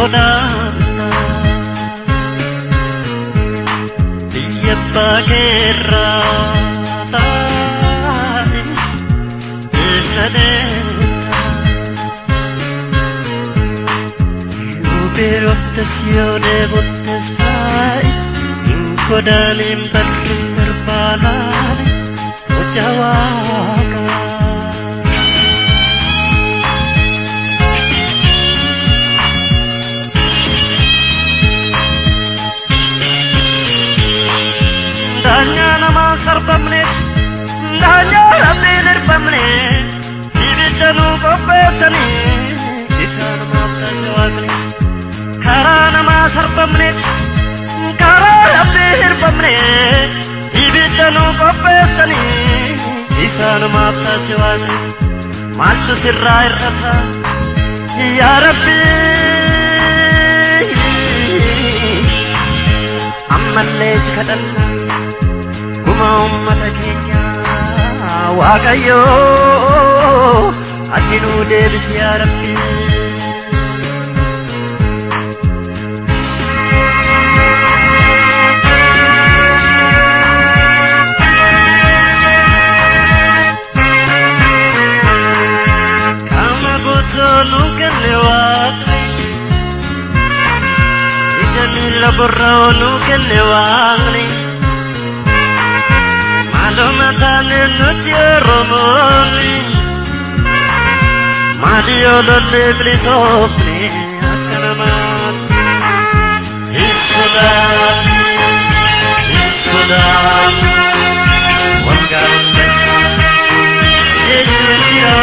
konanta Yeppa gerrata Esadena Yuberottazione bottes pai Incodalim barrim berbalani Ojawaka Danya nama sarbamne Danya rabbi nirbamne Ibisanu kopesani Isan mafta sewagni Kara nama sarbamne Kara rabbi nirbamne Ibisanu kopesani Isan mafta sewagni Maltu sirra irrata Ya Rabbi Ammallee si kadhanna ummata keenya waaqayyo ati nu deebisi yaa Rabbi kama gootonu kenne waaqni ijani laborraonu kenne waaqni Malumatan nutjeromoni Maliyolo libli sopni akanaman Issudan Wangarandes Yejira